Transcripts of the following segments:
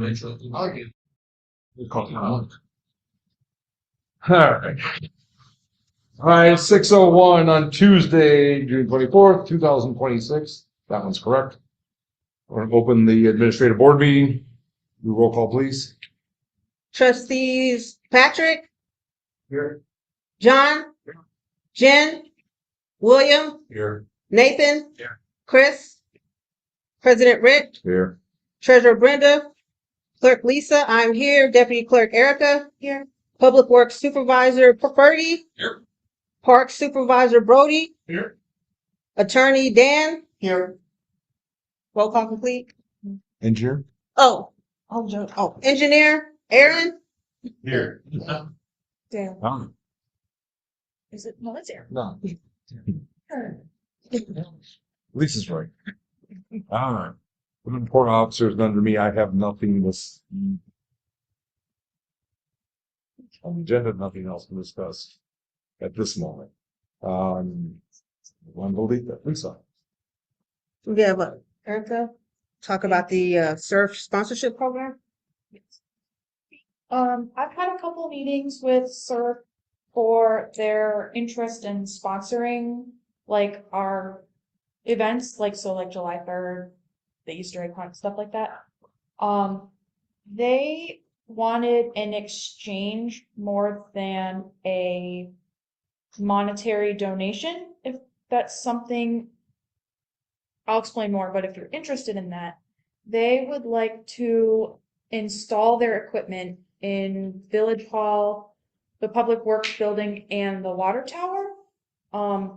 All right, 6:01 on Tuesday, June 24th, 2026. That one's correct. We're gonna open the administrative board meeting. Do roll call, please. Trustees Patrick, Here. John, Jen, William, Here. Nathan, Here. Chris, President Rick, Here. Treasurer Brenda, Clerk Lisa, I'm here, Deputy Clerk Erica, here, Public Works Supervisor Purdy, Here. Park Supervisor Brody, Here. Attorney Dan, here. Roll call complete. Engineer. Engineer Aaron. Here. Damn. Is it? No, it's Aaron. No. Lisa's right. All right. The report officers under me, I have nothing this on the agenda, nothing else to discuss at this moment. One will leave that. Lisa. We have Erica talk about the surf sponsorship program. I've had a couple meetings with SURF for their interest in sponsoring like our events, like July 3rd, the Easter egg hunt, stuff like that. They wanted an exchange more than a monetary donation. If that's something, I'll explain more, but if you're interested in that, they would like to install their equipment in Village Hall, the Public Works Building, and the water tower.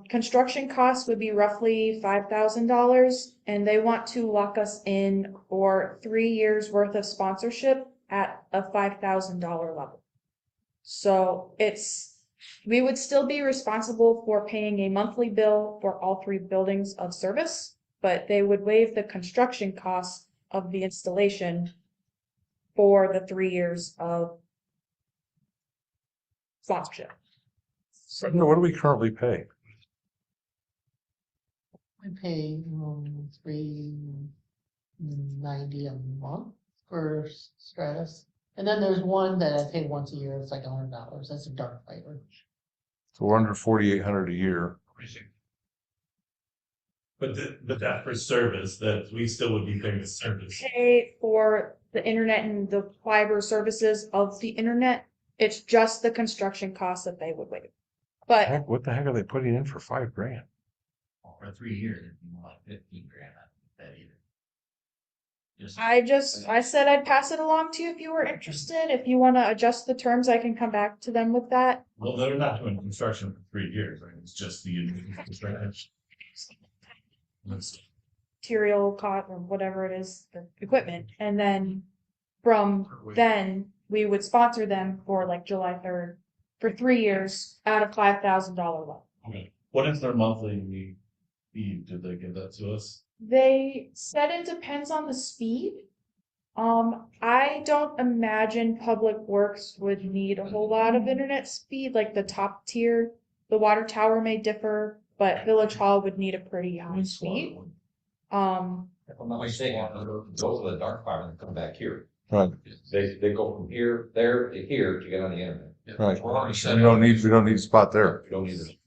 Construction costs would be roughly $5,000, and they want to lock us in for 3 years worth of sponsorship at a $5,000 level. So we would still be responsible for paying a monthly bill for all 3 buildings of service, but they would waive the construction costs of the installation for the 3 years of sponsorship. So, what do we currently pay? I pay $390 a month for Stratus, and then there's one that I pay once a year. It's like $100. That's a dark fiber. So we're under 4,800 a year. But that for service, that we still would be paying the service. Pay for the internet and the fiber services of the internet. It's just the construction costs that they would waive. But What the heck are they putting in for $5,000? For 3 years, if you want 15 grand, I don't think that either. I said I'd pass it along to you if you were interested. If you want to adjust the terms, I can come back to them with that. Well, they're not doing construction for 3 years, right? It's just the Material cost or whatever it is, the equipment. And then from then we would sponsor them for like July 3rd for 3 years at a $5,000 level. Okay. What is their monthly fee? Did they give that to us? They said it depends on the speed. I don't imagine Public Works would need a whole lot of internet speed, like the top tier. The water tower may differ, but Village Hall would need a pretty high speed. If I'm not mistaken, those are the dark fiber that come back here. Right. They go from here, there to here to get on the internet. Right. We don't need a spot there. We don't need it.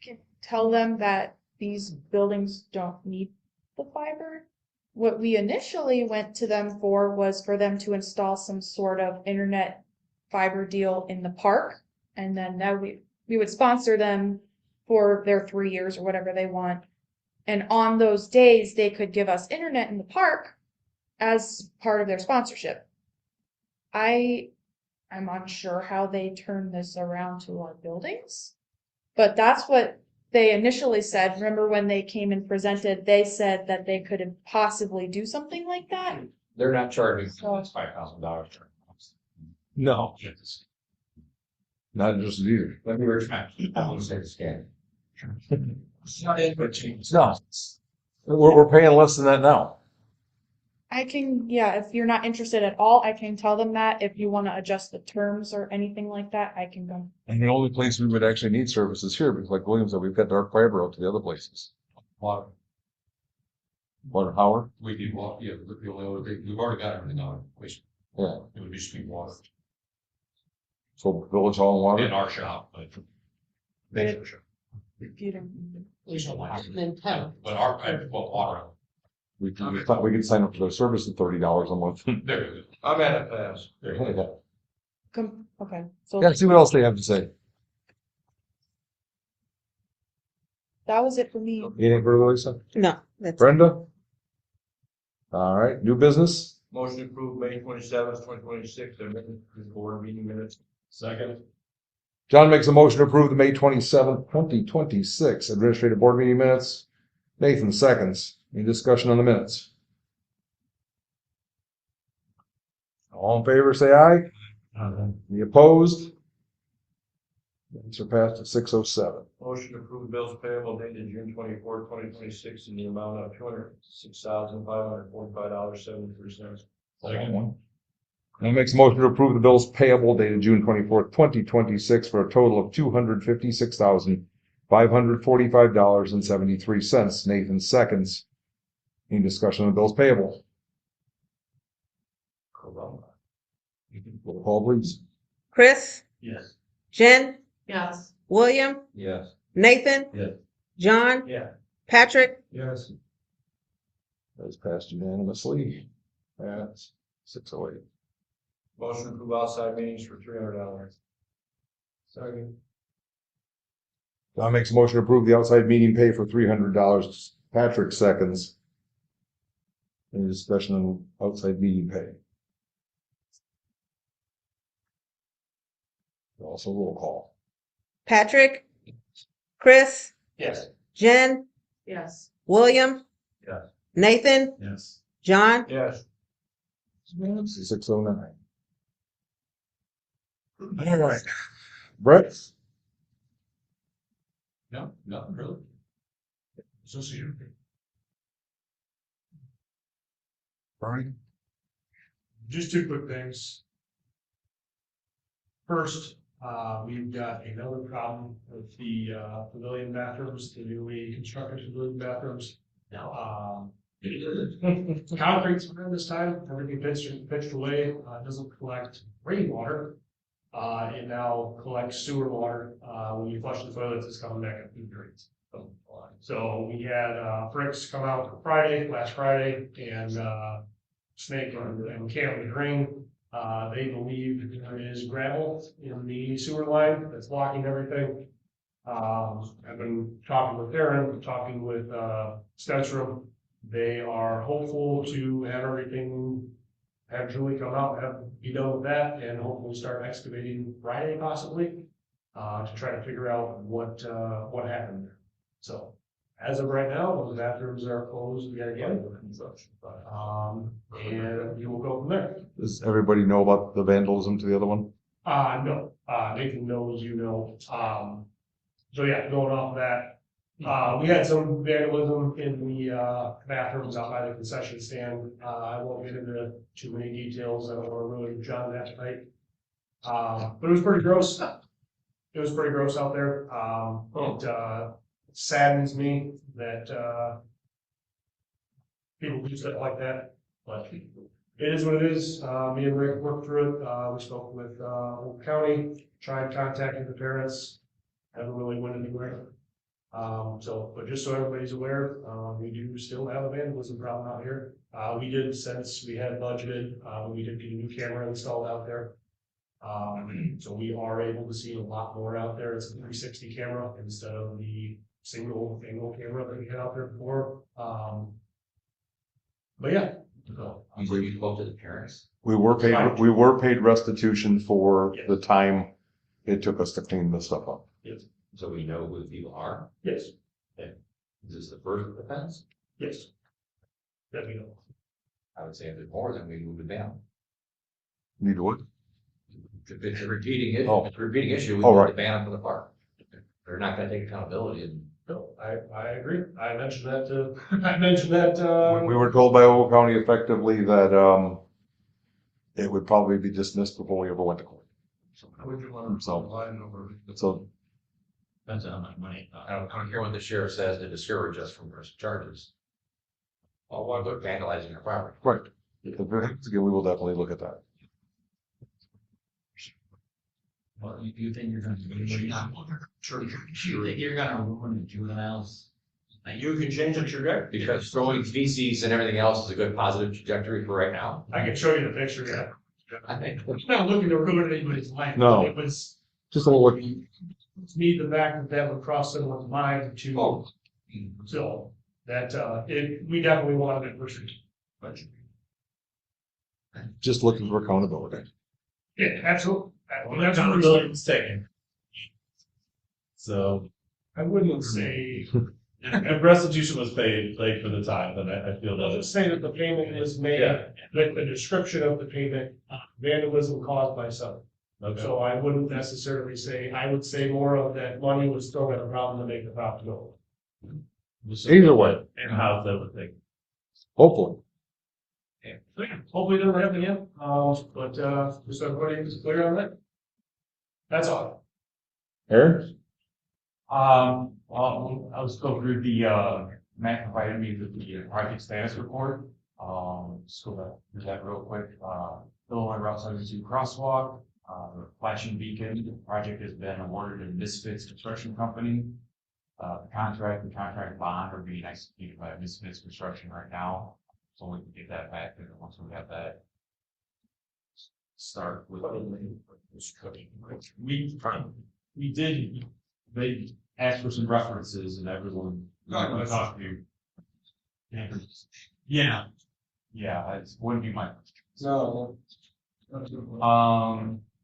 Can tell them that these buildings don't need the fiber. What we initially went to them for was for them to install some sort of internet fiber deal in the park, and then now we would sponsor them for their 3 years or whatever they want. And on those days, they could give us internet in the park as part of their sponsorship. I'm unsure how they turn this around to our buildings, but that's what they initially said. Remember when they came and presented, they said that they could possibly do something like that. They're not charging $5,000. No. Not just either. Let me retract. I won't say the scan. No. We're paying less than that now. If you're not interested at all, I can tell them that. If you want to adjust the terms or anything like that, I can go. And the only place we would actually need service is here, because like Williams said, we've got dark fiber out to the other places. Water. Water Howard? We do walk, yeah, the only other thing, we've already got everything on waste. Yeah. It would be street water So Village Hall and in Water? our shop, but. They should. And then town. But our, well, water. We could sign up for their service at $30 a month. There you go. I'm at a pass. There you go. Okay, so Yeah, see what else they have to say. that was it for me. Anything further, Lisa? No, that's Brenda? All right, new business? Motion to approve May 27th, 2026, the board meeting minutes. Second. John makes a motion to approve the May 27th, 2026 Administrative Board meeting minutes. Nathan seconds. Any discussion on the minutes? All in favor, say aye. Any opposed? Minutes are passed at 6:07. Motion to approve bills payable dated June 24th, 2026, in the amount of $206,545.73. Second. Now makes a motion to approve the bills payable dated June 24th, 2026 for a total of $256,545.73. Nathan seconds. Any discussion on the bills payable? Roll call, please. Chris, Yes. Jen, Yes. William, Yes. Nathan, Yes. John, Yeah. Patrick, Yes. That's passed unanimously at 6:08. Motion to approve outside meetings for $300. Second. John makes a motion to approve the outside meeting pay for $300. Patrick seconds. Any discussion on outside meeting pay? Also roll call. Patrick, Chris, Yes. Jen, Yes. William, Yes. Nathan, Yes. John, Yes. 6:09. All right. Brett? No, nothing really. So see you. Brian? Just two quick things. First, we've got another problem with the pavilion bathrooms, the newly constructed pavilion bathrooms. Concrete's been this time, everything pitched away, doesn't collect rainwater. It now collects sewer water, when you flush the toilets, it's coming back up through the drains. So we had, Fricks come out last Friday, and, Snake and Cameron Drain. They believe there is gravel in the sewer line that's blocking everything. I've been talking with Aaron, talking with, Stetram. They are hopeful to have everything, have Julie come out, be done with that, and hopefully start excavating Friday possibly, to try to figure out what happened there. So, as of right now, those bathrooms are closed yet again. And you will go from there. Does everybody know about the vandalism to the other one? No, Nathan knows, you know, so yeah, going off of that. We had some vandalism in the, bathrooms out by the concession stand. I won't get into too many details. I don't want to ruin John that tonight. But it was pretty gross. It was pretty gross out there. It saddens me that, people do stuff like that, but it is what it is. Me and Rick worked through it. We spoke with, Old County, tried contacting the parents, haven't really went anywhere. But just so everybody's aware, we do still have a vandalism problem out here. We did, since we had budgeted, we did get a new camera installed out there. So we are able to see a lot more out there. It's a 360 camera instead of the single angle camera that we had out there before. But yeah, So, so you spoke to the parents? We were paid restitution for the time it took us to clean this stuff up. So we know who you are? yes, Is this the first offense? yes. That we know. I would say if there's more, then we move it down. Need what? If it's a repeating issue, Oh. it's a repeating issue, we Oh, move right. the ban from the park. They're not gonna take accountability and. No, I agree. I mentioned that to, I mentioned that, We were told by Ogle County effectively that, it would probably be dismissed before we ever went to court. How would you want to So- line over? So, Depends on how much money. I don't care what the sheriff says to discourage us from pressing charges. Well, what, look, vandalizing your property. Right. If it happens again, we will definitely look at that. Well, you think you're gonna, you're not, you think you're gonna ruin the juveniles? Like, You can change the trajectory. Because throwing feces and everything else is a good positive trajectory for right now. I can show you the picture, yeah. I think. I'm not looking to ruin anybody's life. No. It was, Just a little look. it's me, the fact that would cross someone's mind to, Oh. so, that, we definitely wanted it pushing. But, Just looking for accountability. yeah, absolutely. Well, That's accountability was taken. So, I wouldn't say, if restitution was paid, like, for the time, then I feel I'll that just say that the payment was made Yeah. with the description of the payment, vandalism caused by some. okay. So I wouldn't necessarily say, I would say more of that money was thrown at a problem to make the problem go. Either way. And how's everything? Hopefully. So, yeah, hopefully it doesn't happen again, but, just so everybody is clear on that. That's all. Aaron? Well, I'll just go through the, Matt provided me with the project status report. Just go through that real quick. Illinois Route 72 crosswalk, flashing beacon, project has been awarded to Misfits Construction Company. The contract bond are being executed by Misfits Construction right now. So we can get that back, and once we have that, start with. We did, they asked for some references and everyone. Talked to. Yeah, it wouldn't be my. No.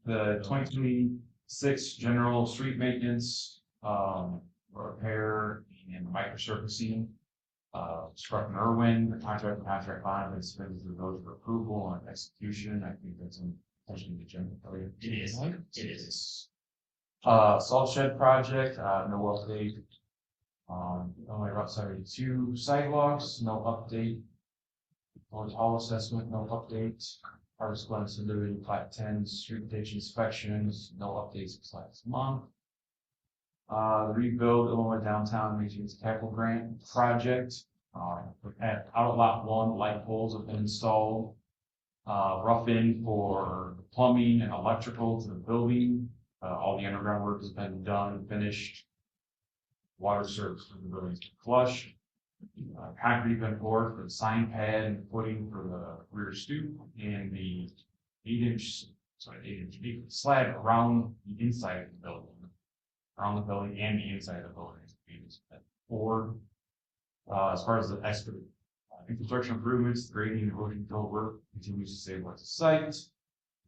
The 2026 general street maintenance, repair and microsurfacing. Struck in Irwin, the contract bond has been to those for approval and execution. I think that's in potentially the general. It is, it is. Salt shed project, no update. Only Route 72 sidewalks, no update. Village Hall assessment, no update. Harvest Glen Subdivision Plat 10 street ditch inspections, no updates this last month. Rebuild Illinois Downtown Maintenance Capital Grant Project. At Out Lot 1, light poles have been installed. Rough in for plumbing and electrical to the building. All the underground work has been done, finished. Water service for the buildings flush. Concrete been poured for the sign pad and footing for the rear stoop and the 8-inch slab around the inside of the building. Around the building and the inside of the building. Poured. As far as the extra infrastructure improvements, the grading and erosion fill work continues to stabilize the site.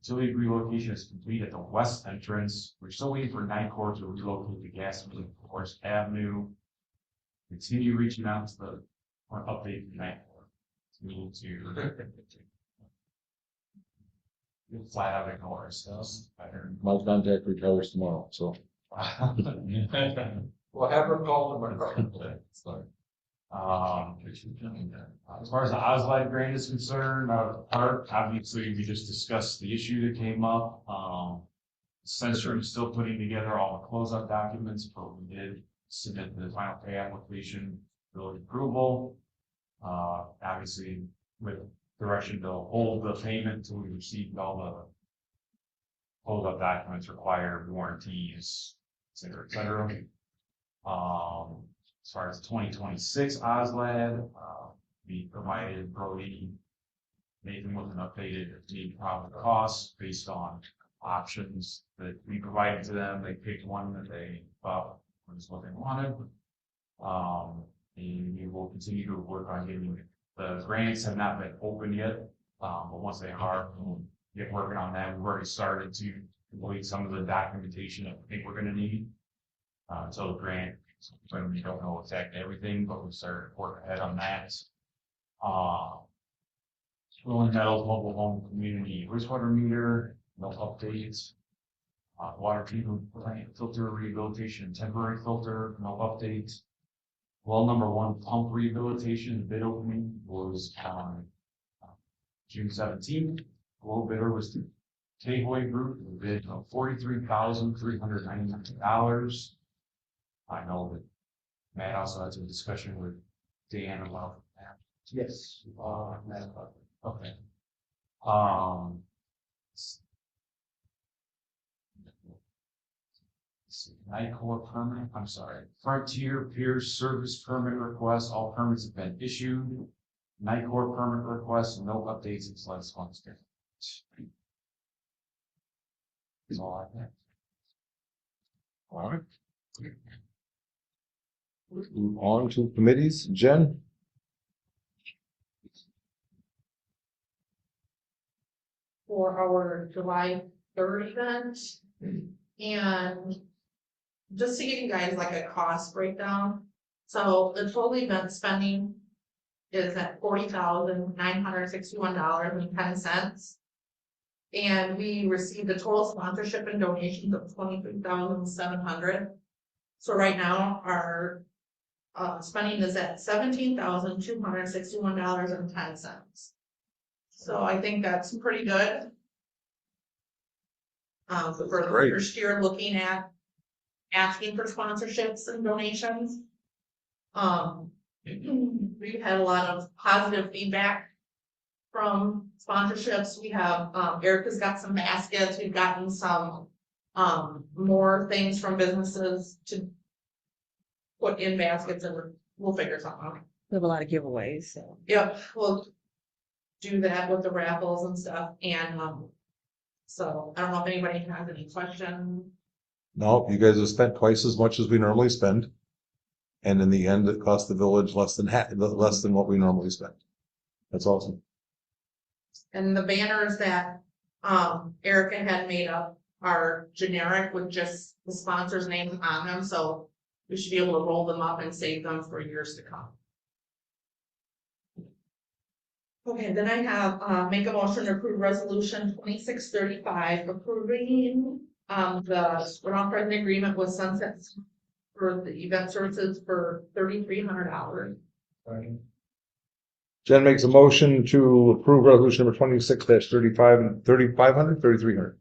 Utility relocation is complete at the west entrance. We're still waiting for NICOR to relocate the gas main to Forest Avenue. Continue reaching out to the update from NICOR. We need to flat out ignore ourselves. My contact retires tomorrow, so. Well, have her call them. As far as the Oslide grant is concerned, obviously we just discussed the issue that came up. Censor is still putting together all the closeout documents, but we did submit the final pay application for approval. Obviously with direction to hold the payment until we received all the closeout documents required, warranties, et cetera. As far as 2026 OSLAD, we provided Brody Nathan with an updated need probable costs based on options that we provided to them. They picked one that they thought was what they wanted. And we will continue to work on getting the grants have not been open yet, but once they are, we'll get working on that. We've already started to complete some of the documentation that we think we're going to need. So the grant, we don't know exactly everything, but we started working ahead on that. Rolling Meadows Mobile Home Community Wastewater Meter, no updates. Water treatment plant filter rehabilitation, temporary filter, no updates. Well, number 1 pump rehabilitation, the bid opening was on June 17th. Low bidder was the K-Hoy Group, the bid of $43,399. I know that Matt also had some discussion with Dan about that. Yes. Okay. Um. NICOR permit, I'm sorry, Frontier Peer Service permit request, all permits have been issued. NICOR permit request, no updates since last month's date. Is all I have. All right. Move on to committees. Jen? For our July 3rd event. And just to give you guys like a cost breakdown, so the total event spending is at $40,961.10. And we received a total sponsorship and donations of $23,700. So right now, our spending is at $17,261.10. So I think that's pretty good. For the Great. first year looking at asking for sponsorships and donations. We've had a lot of positive feedback from sponsorships. We have, Erica's got some baskets. We've gotten some, more things from businesses to put in baskets, and we'll figure something out. We have a lot of giveaways, so. Yep, we'll do that with the raffles and stuff, and, so I don't know if anybody has any questions. No, you guys have spent twice as much as we normally spend. And in the end, it cost the village less than what we normally spend. That's awesome. And the banners that, Erica had made up are generic with just the sponsor's names on them, so we should be able to roll them up and save them for years to come. Okay, then I have, make a motion to approve resolution 2635, approving, we're offering the agreement with Sunset for the event services for $3,300. Jen makes a motion to approve resolution number 26-35 and 3,500, 3,300.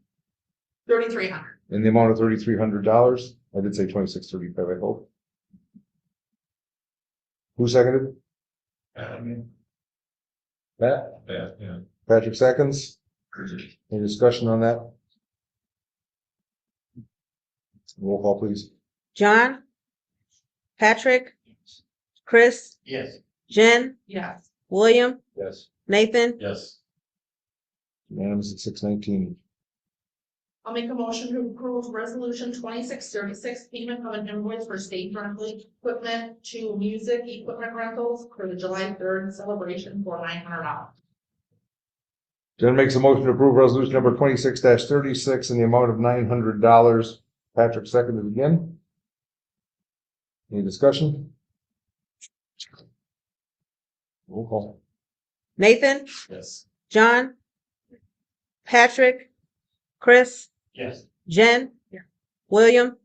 3,300. In the amount of $3,300. I did say 2635, I hope. Who seconded? Pat? Yeah. Patrick seconds. Any discussion on that? Roll call, please. John? Patrick? Chris? Yes. Jen? Yes. William? Yes. Nathan? Yes. Unanimous at 619. I'll make a motion to approve resolution 2636, payment of an invoice for stage rental equipment to music equipment rentals for the July 3rd celebration for $900. Jen makes a motion to approve resolution number 26-36 in the amount of $900. Patrick seconded again. Any discussion? Roll call. Nathan? Yes. John? Patrick? Chris? Yes. Jen? William?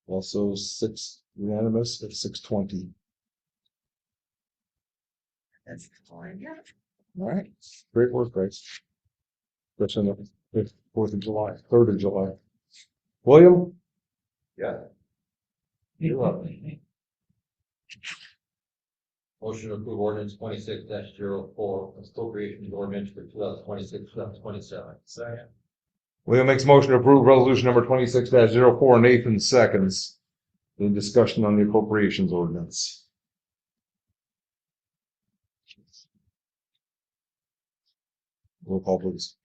Also unanimous at 620. That's fine. Yeah. All right. Great work, guys. Especially on the 4th of July, 3rd of July. William? Yeah. You're welcome. Motion to approve ordinance 26-04, appropriation ordinance for 2026-2027. Second. William makes a motion to approve resolution number 26-04. Nathan seconds. Any discussion on the appropriations ordinance? Roll call, please.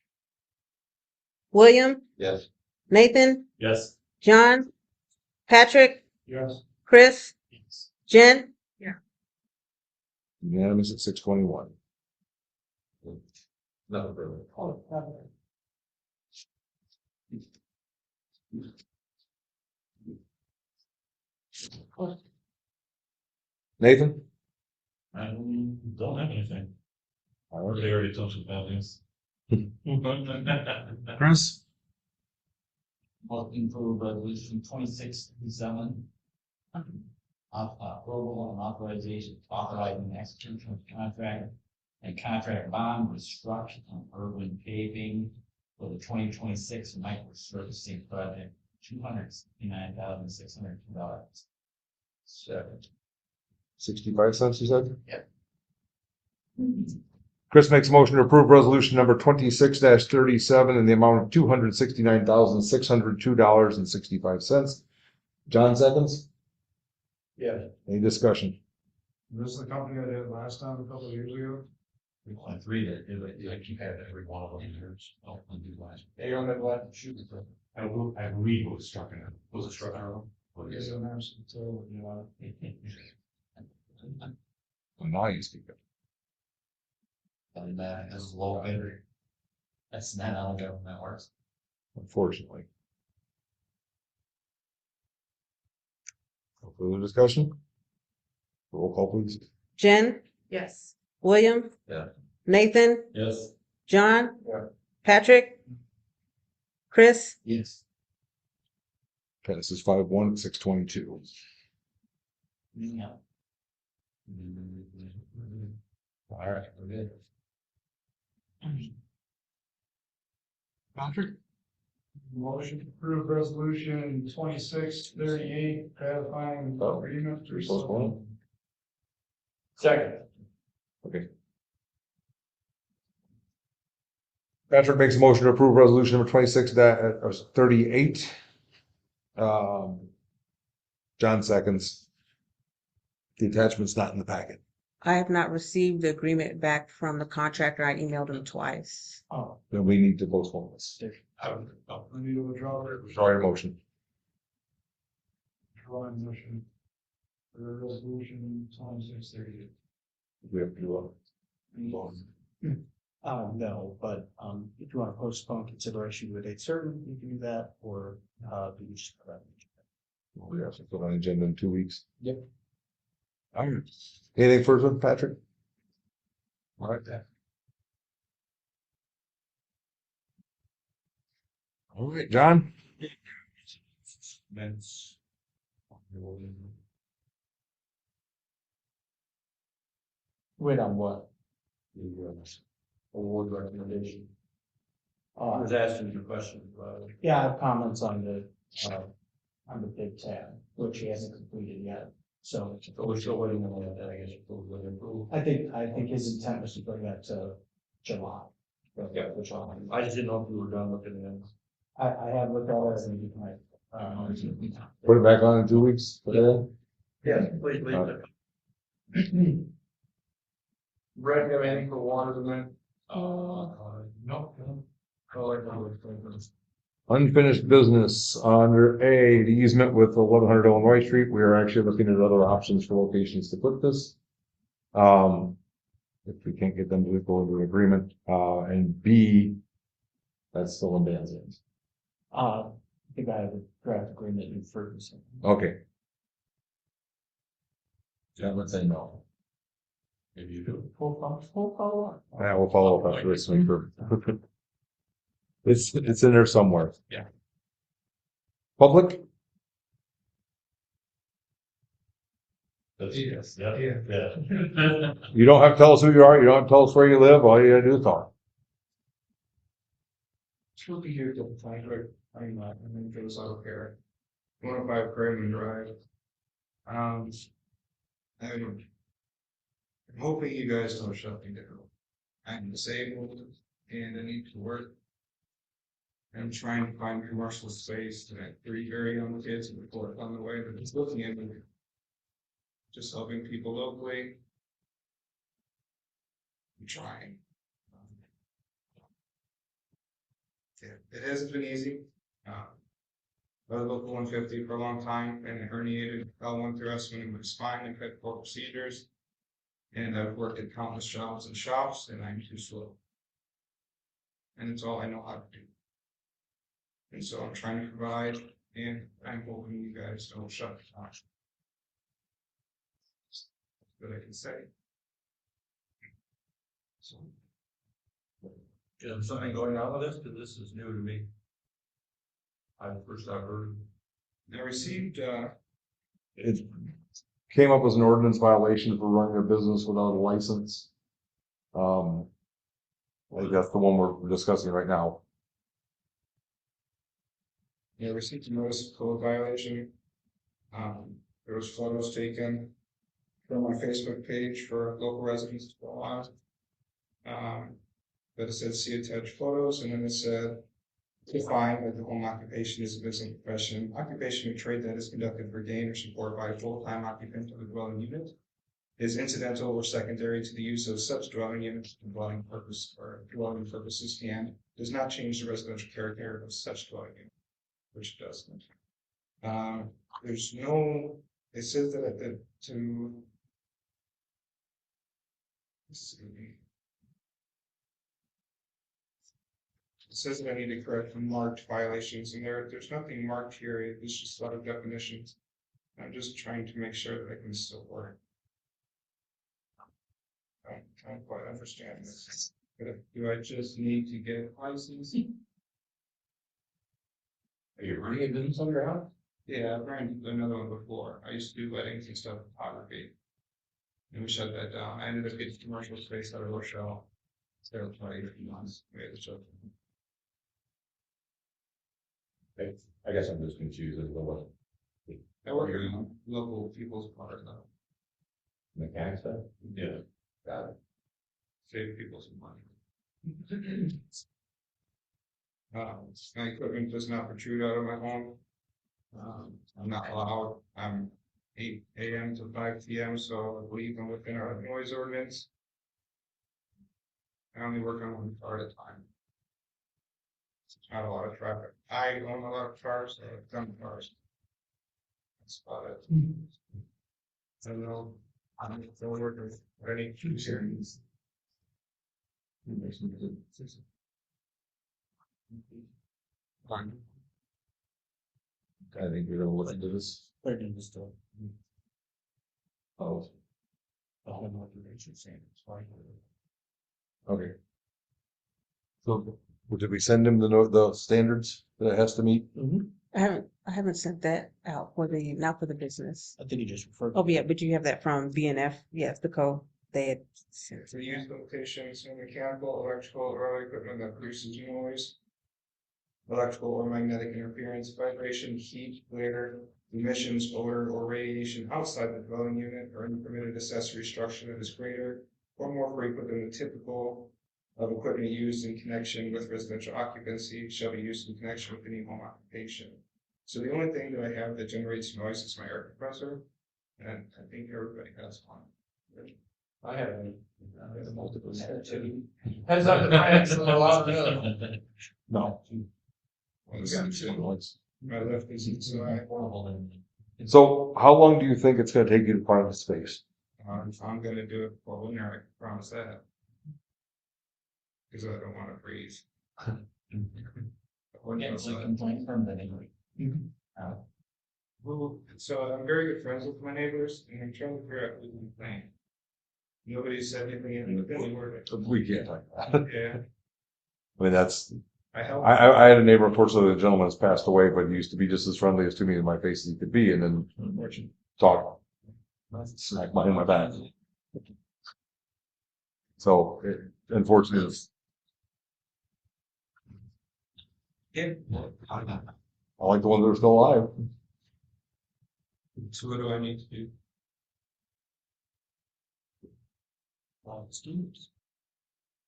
William? Yes. Nathan? Yes. John? Patrick? Yes. Chris? Jen? Unanimous at 621. Nothing further. Nathan? I don't have anything. All right. They already talked about this. Chris? Motion for resolution 2637. Approval and authorizing execution of contract and contract bond with Struck on urban paving for the 2026 micro servicing project, $269,602. Second. 65 cents, you said? Yep. Chris makes a motion to approve resolution number 26-37 in the amount of $269,602.65. John seconds. Yeah. Any discussion? This is the company I did last time, a couple of years ago. We only three that do it, like you had every one of them years. Oh, and do last. They own it, what, shoot. I believe it was struck in it. Was it struck out? Yes, I'm absolutely, so, you know. Well, now you speak up. And this is low bidder. That's not how government works. Unfortunately. No further discussion? Roll call, please. Jen, Yes. William. Yeah. Nathan, Yes. John. Yeah. Patrick. Chris, Yes. Passes 5-1 at 6:22. Yeah. All right, we're good. Patrick? Motion to approve resolution 2638, ratifying Oh, agreement for. postpone? Second. Okay. Patrick makes a motion to approve resolution number 26-38. John seconds. The attachment's not in the packet. I have not received the agreement back from the contractor. I emailed him twice. Oh, Then we need to postpone this. I need to withdraw it. Withdraw your motion. Drawing motion. For resolution 2638. We have to do No, but, if you want to postpone consideration to a date certain, you can do that, or, you just. we have to put on the agenda in 2 weeks. Yep. All right. Anything further, Patrick? All right. All right, John? Minutes. Wait on what? The award recommendation. I Uh, was asking you a question about it. yeah, I have comments on the big tab, which he hasn't completed yet, so. So we're still waiting on that, I guess, before we approve. I think his intent was to bring that to July. Yeah. Which I just didn't know if you were done looking at it. I have looked at it and you can, Put it back on in 2 weeks? Yes, please, Brett, you have anything for water tonight? No. Unfinished business under A, the easement with 1100 Illinois Street. We are actually looking at other options for locations to put this. If we can't get them to go into an agreement, and B, that's still in Dan's hands. I think I have a draft agreement in Ferguson. Okay, John would say no. Maybe you do. Full follow up. I will follow up after this. It's in there somewhere. Yeah. Public? Yes, yeah. You don't have to tell us who you are. You don't have to tell us where you live. All you gotta do is talk. She'll be here till 5, I'm not, and then goes out here. 105 Craven Drive. I'm hoping you guys don't shut me down. I'm disabled and I need to work. I'm trying to find commercial space to have 3 very young kids before it's on the way, but it's looking at me. Just helping people locally. I'm trying. It hasn't been easy. I was local 150 for a long time and I herniated L1 thrust in my spine and had 4 procedures. And I've worked at countless jobs and shops and I'm too slow. And it's all I know how to do. And so I'm trying to provide and I'm hoping you guys don't shut me down. That's what I can say. So. Is something going on with this? Because this is new to me. I've heard. I received, It came up as an ordinance violation for running a business without a license. I think that's the one we're discussing right now. I received a notice of code violation. There was photos taken from my Facebook page for local residents to go on. But it said see attached photos, and then it said define that the home occupation is a business profession, occupation or trade that is conducted for gain or support by a full-time occupant of a dwelling unit, is incidental or secondary to the use of such dwelling unit for dwelling purpose or dwelling purposes, and does not change the residential character of such dwelling unit, which it doesn't. There's no, it says that at the, to, let's see. It says that I need to correct some marked violations in there. There's nothing marked here. It's just a lot of definitions. I'm just trying to make sure that I can still work. I don't quite understand this. But do I just need to get a license? Are you running a business on your house? Yeah, I've ran another one before. I used to do weddings and stuff, photography. And we shut that down. I ended up getting commercial space out of Rochelle. There for 20 months. We had to shut it. I guess I'm just confused as to what. I work in local people's cars though. Mechanic stuff? Yeah. Got it. Save people some money. My equipment does not protrude out of my home. I'm not allowed, I'm 8 AM to 5 PM, so I believe I'm within our noise ordinance. I only work on one car at a time. It's not a lot of traffic. I own a lot of cars, so I've done cars. That's about it. I don't know, I'm still working with any series. Fine. I think we're gonna look into this. They're doing this to Oh, the home occupation standards, right? okay. So, did we send him the standards that it has to meet? I haven't sent that out for the, not for the business. I think you just referred. Oh, yeah, but you have that from BNF. Yes, the code. They had sent For use locations in mechanical, electrical, or other equipment that produces noise, electrical or magnetic interference, vibration, heat, glare, emissions, odor, or radiation outside the dwelling unit or any permitted accessory structure that is greater or more frequent than the typical of equipment used in connection with residential occupancy shall be used in connection with any home occupation. So the only thing that I have that generates noise is my air compressor, and I think everybody has one. I have multiple. Heads up, the finance is a lot of No. My left isn't, so So how long do you think it's gonna take you to find the space? I'm gonna do it for winter, I can promise that. Cause I don't wanna freeze. Complaint from the neighbor. Well, so I'm very good friends with my neighbors, and I'm trying to figure out who's complaining. Nobody said anything in the word. We can't talk about it. Yeah, I mean, that's, I help. I had a neighbor, unfortunately, the gentleman has passed away, but he used to be just as friendly as to me in my face as he could be, and then talk smack behind my back. So, unfortunately, Yeah. I like the ones that are still alive. So what do I need to do? As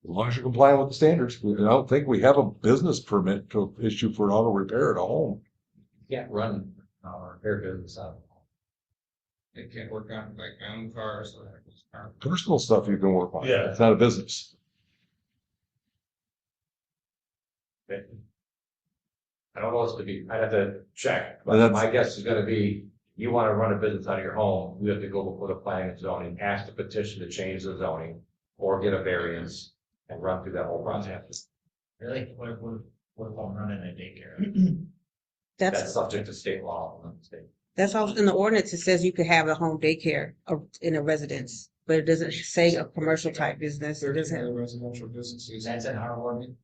long as you're complying with the standards, I don't think we have a business permit to issue for an auto repair at a home. Can't run our repair business out. I can't work on like my own cars. Or Personal stuff you can work on. Yeah. It's not a business. I don't know what's to be, I'd have to check, And but that's- my guess is gonna be, you wanna run a business out of your home, you have to go before the planning and zoning, ask the petition to change the zoning, or get a variance, and run through that whole process. Really? What if I'm running a daycare? That's That's subject to state law. Not state. also in the ordinance. It says you could have a home daycare in a residence, but it doesn't say a commercial type business. It There's doesn't. other residential businesses. That's in our ordinance?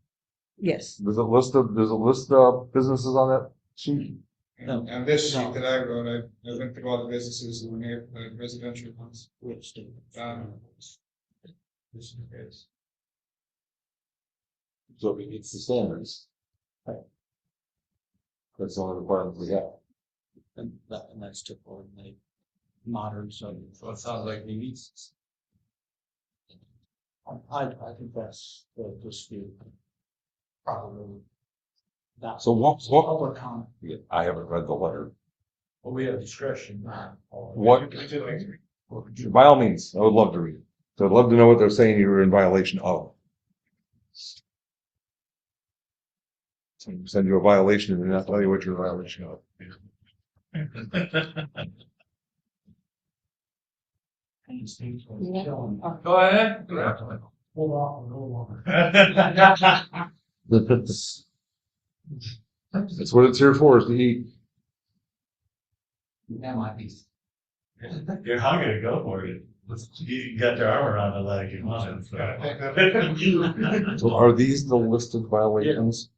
Yes. There's a list of businesses on that sheet. And on this sheet that I wrote, I went through all the businesses in the neighborhood, residential ones. This is. So it meets the standards. That's the only requirement we have. And that's typical in a modern zoning. So it sounds like he needs. I think that's the dispute. Probably. Not. So what, Public comment. I haven't read the letter. Well, we have discretion. What, by all means, I would love to read it. So I'd love to know what they're saying you're in violation of. So send you a violation and then not tell you what you're in violation of. Go ahead. Hold on, hold on. That's what it's here for, is to eat. That might be. You're hungry, go for it. You got your arm around the leg, you want it, so. So are these the listed violations?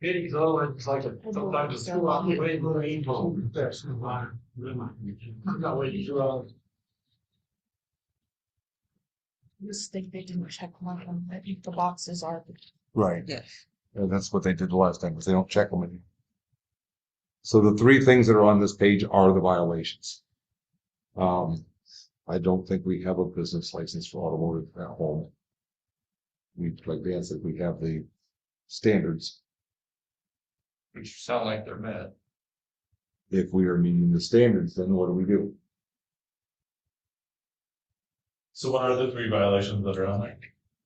Meetings always like sometimes it's too long, way more evil. That's the water. I'm not waiting too long. I just think they didn't check one of them. I think the boxes are. Right. Yes. And that's what they did the last time, because they don't check them anymore. So the three things that are on this page are the violations. I don't think we have a business license for automotive at home. We, like Dan said, we have the standards. Which sound like they're met. If we are meeting the standards, then what do we do? So what are the three violations that are on there?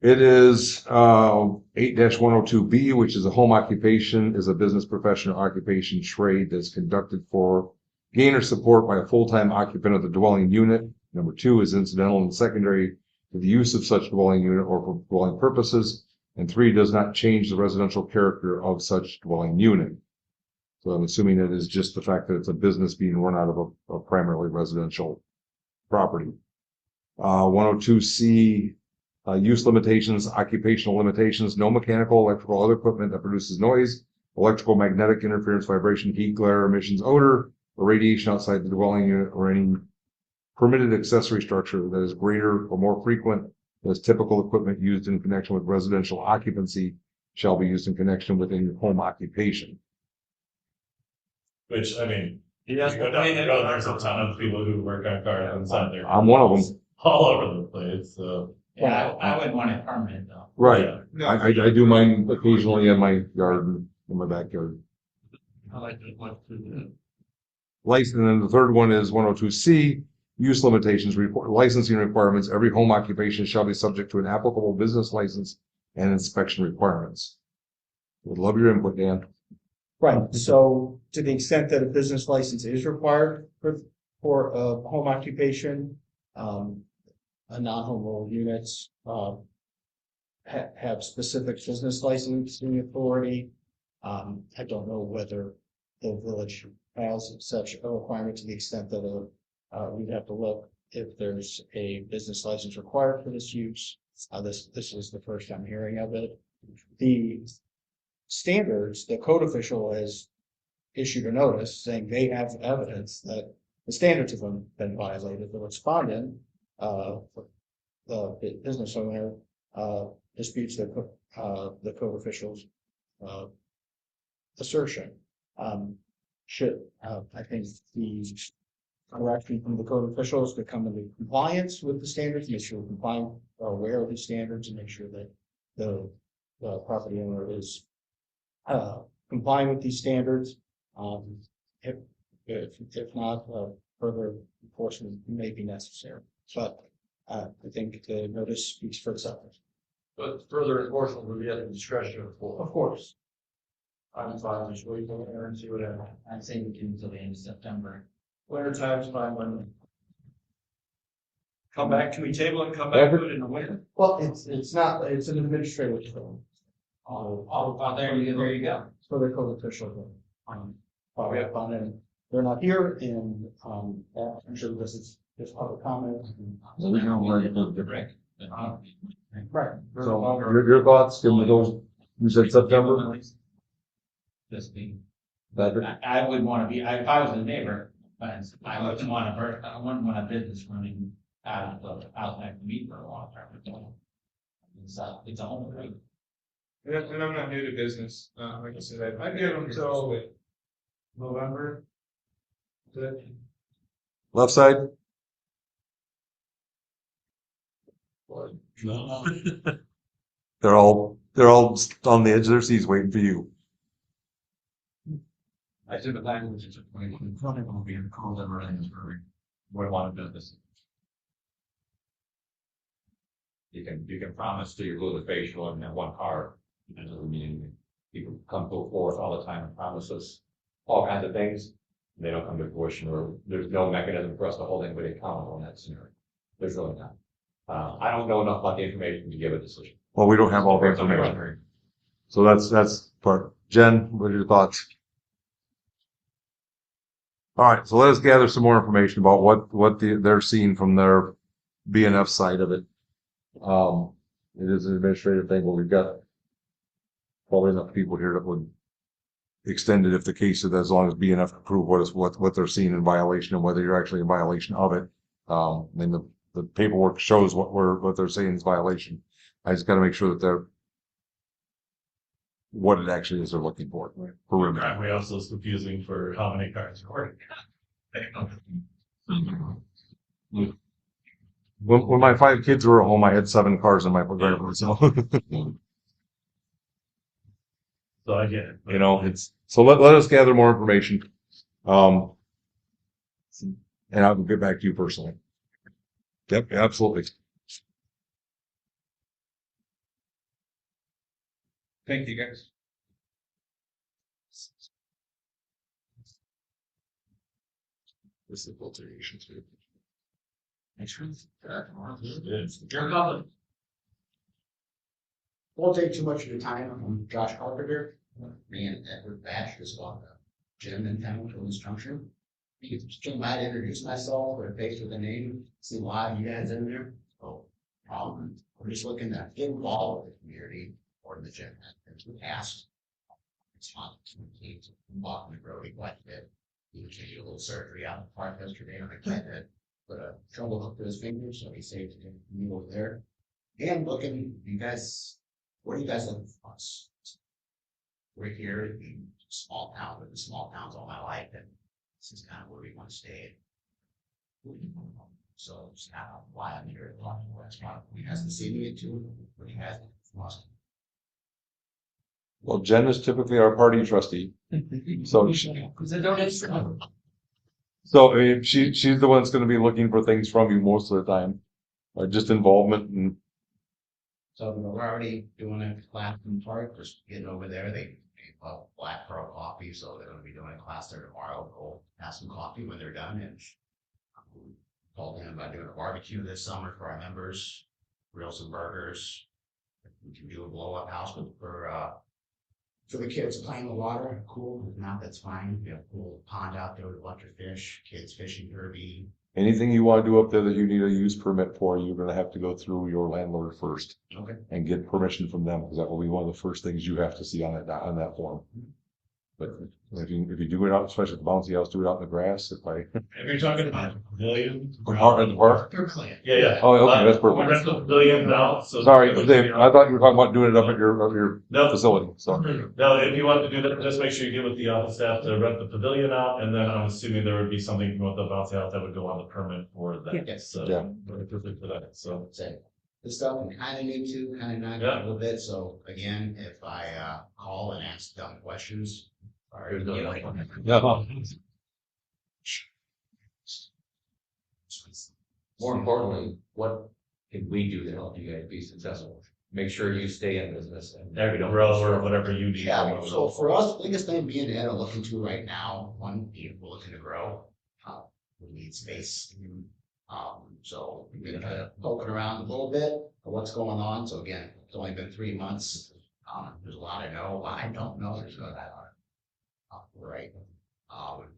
It is 8-102B, which is a home occupation, is a business, profession, or occupation trade that's conducted for gain or support by a full-time occupant of the dwelling unit. Number 2 is incidental and secondary to the use of such dwelling unit or for dwelling purposes. And 3 does not change the residential character of such dwelling unit. So I'm assuming it is just the fact that it's a business being run out of a primarily residential property. 102C, use limitations, occupational limitations, no mechanical, electrical, or other equipment that produces noise, electrical, magnetic interference, vibration, heat, glare, emissions, odor, or radiation outside the dwelling unit, or any permitted accessory structure that is greater or more frequent than is typical equipment used in connection with residential occupancy shall be used in connection with any home occupation. Which, I mean, you go down the road, there's a ton of people who work on cars inside there. I'm one of them. All over the place, so. Yeah, I wouldn't want it permanent though. Right. No, I do mine occasionally in my yard and in my backyard. I like to look through the. License, and then the third one is 102C, use limitations, licensing requirements. Every home occupation shall be subject to an applicable business license and inspection requirements. Would love your input, Dan. Right, so to the extent that a business license is required for a home occupation, a non-home rule units, have specific business licensing authority. I don't know whether the village has such a requirement to the extent that we'd have to look if there's a business license required for this use. This is the first I'm hearing of it. The standards, the code official has issued a notice saying they have evidence that the standards have been violated. The respondent, the business owner, disputes the code official's assertion. I think the direction from the code officials to come into compliance with the standards, make sure compliant are aware of the standards, and make sure that the property owner is complying with these standards. If not, further enforcement may be necessary. But I think the notice speaks for itself. But further enforcement would be at the discretion of the board. Of course. I'm fine, just wait for there and see what happens. I'd say we can until the end of September. Winter time's fine when. Come back, can we table and come back to it in the winter? Well, it's not, it's an administrative thing. There you go. For the code official. Follow up on it. They're not here, and I'm sure this is just public comment. Right. So your thoughts, give me those, you said September? This being, Patrick? I would want to be, if I was a neighbor, but I wouldn't want a business running out like me for a long time. It's a home rate. And I'm not new to business, like I said, I'd give them till November. Left side? No. They're all on the edge of their seats waiting for you. I sympathize with you. Probably won't be called ever in this hurry. Wouldn't want to do this. You can promise to your glue the facial and that one car. That doesn't mean anything. People come forth all the time and promise us all kinds of things. And they don't come to fruition, or there's no mechanism for us to hold anybody accountable in that scenario. There's really not. I don't know enough about the information to give a decision. Well, we don't have all the information. So that's part. Jen, what are your thoughts? All right, so let us gather some more information about what they're seeing from their BNF side of it. It is an administrative thing, but we've got probably enough people here that would extend it if the case is, as long as BNF approve what they're seeing in violation and whether you're actually in violation of it. I mean, the paperwork shows what they're saying is violation. I just got to make sure that they're what it actually is they're looking for. Driveway also is confusing for how many cars are When my 5 kids were at home, I had 7 cars in my driveway. So, So I get it. you know, so let us gather more information. And I'll get back to you personally. Yep, absolutely. Thank you, guys. This is filtration too. Won't take too much of your time. I'm Josh Carpenter. Me and Edward Bash just bought a gym in town in this junction. Just might introduce myself or face with a name, see why you guys in there. So, we're just looking to get involved with the community or the gym. As we asked, it's fun. He's walking the road quite a bit. He was getting a little surgery out in the park yesterday on a kid that put a trouble up to his finger, so he saved me over there. And looking, you guys, what are you guys looking for us? We're here in a small town, lived in small towns all my life, and this is kind of where we want to stay. So it's kind of why I'm here at talking to West Park. You guys can see me too, what you guys must. Well, Jen is typically our party trustee. So I mean, she's the one that's going to be looking for things from you most of the time, just involvement and. So we're already doing a class in the park, just getting over there. They love Black Pearl coffee, so they're going to be doing a class there tomorrow. Go have some coffee when they're done, and told them about doing a barbecue this summer for our members, grill some burgers. We can do a blow up house for the kids playing the water. Cool. If not, that's fine. We have a cool pond out there with a bunch of fish, kids fishing derby. Anything you want to do up there that you need a use permit for, you're going to have to go through your landlord first. Okay. And get permission from them, because that will be one of the first things you have to see on that form. But if you do it out, especially at the bouncy house, do it out in the grass. If you're talking about pavilion. in the park. Yeah. Oh, okay, that's We perfect. rent the pavilion now, so. Sorry, Dave, I thought you were talking about doing it up at your No. facility. So No, if you want to do that, just make sure you get with the office staff to rent the pavilion out, and then I'm assuming there would be something from the bouncy house that would go on the permit for that. Yeah. So, Yeah. we're perfect for that, so. Say, this stuff I'm kind of new to, kind of not a little bit. So again, if I call and ask dumb questions, or More importantly, what can we do to help you guys be successful? Make sure you stay in business and There we go, grow or whatever you need. Yeah, so for us, the biggest thing me and Ed are looking to right now, one, we're looking to grow. We need space. So we've been kind of poking around a little bit of what's going on. So again, it's only been 3 months. There's a lot I know, a lot I don't know. There's no that right.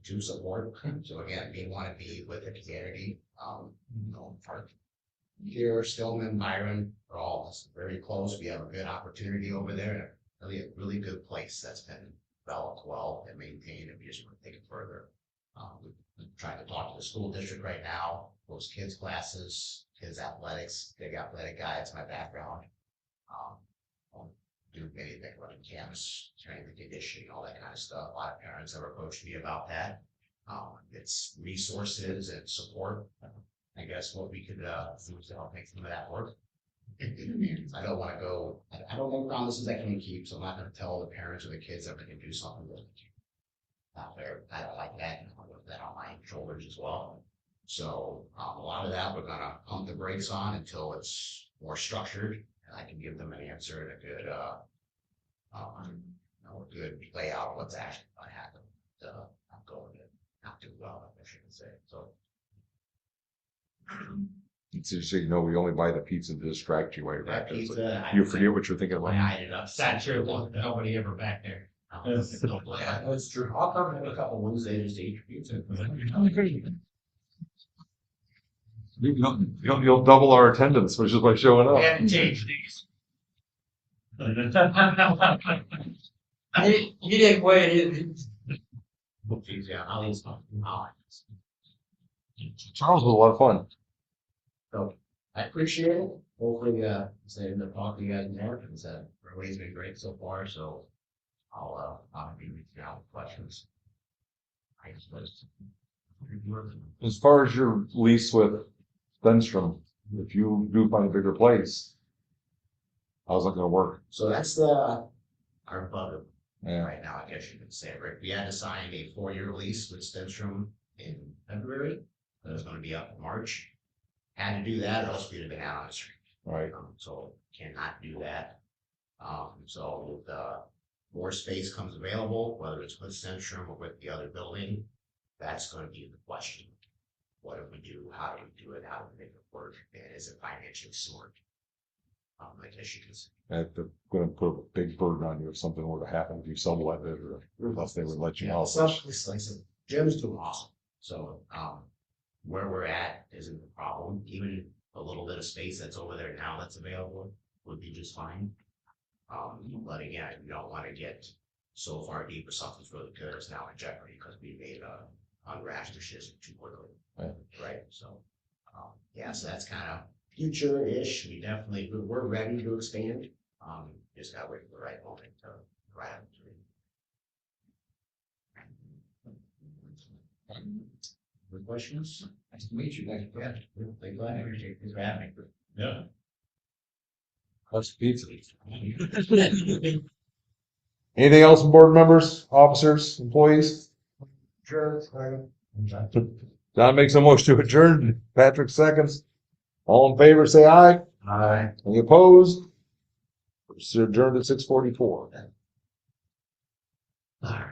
To support. So again, we want to be with the community. Here, Stillman, Byron, are all very close. We have a good opportunity over there. Really, a really good place that's been developed well and maintained, and we just want to take it further. We're trying to talk to the school district right now, those kids' classes, kids' athletics, big athletic guy. It's my background. Do anything running camps, strength and conditioning, all that kind of stuff. A lot of parents have approached me about that. It's resources and support. I guess what we could do to help make some of that work. I don't wanna go, I don't make promises I can't keep, so I'm not gonna tell the parents or the kids that they can do something that they can't. Not fair, I don't like that, and I want that on my shoulders as well. So, a lot of that, we're gonna pump the brakes on until it's more structured, and I can give them an answer and a good, a good layout of what's actually gonna happen. Not going to, not too well, I shouldn't say, so. It's just so you know, we only buy the pizza to distract you while you're back That there. So pizza. you forget what you're thinking about. I ended up sat sure wasn't nobody ever back there. That's true. I'll come in a couple Wednesdays to eat your pizza. You'll double our attendance, which is by showing We up. haven't changed these. You didn't wait. Geez, yeah, I'll eat some. Charles was a lot of fun. So I appreciate it. Hopefully, say the talk to you guys more, because everybody's been great so far, so I'll be reaching out with questions. I just As far as your lease with Stenstrom, if you do find a bigger place, how's that gonna work? So that's our bug right now, I guess you could say, right? We had to sign a 4-year lease with Stenstrom in February. That was gonna be up in March. Had to do that, or else we'd have been out on the street. Right. So cannot do that. So if more space comes available, whether it's with Stenstrom or with the other building, that's gonna be the question. What do we do? How do we do it? How do we make it work? And is it financially smart? I guess you can say. They're gonna put a big burden on you if something were to happen if you sublet it, or unless they would let you out. It's like I said, Jim's doing awesome. So, where we're at isn't the problem. Even a little bit of space that's over there now that's available would be just fine. But again, you don't want to get so far deep or something's really good is now in jeopardy because we made a unrash decision too quickly. Right. So, yeah, so that's kind of future-ish. We're ready to expand. Just gotta wait for the right moment to right up to it. Good questions? Nice to meet you. Thank you. Thank you. I appreciate you for having me. Yeah. That's pizza. Anything else from board members, officers, employees? Sure. John makes a motion to adjourn. Patrick seconds. All in favor, say aye. Aye. Any opposed? It's adjourned at 6:44. All right.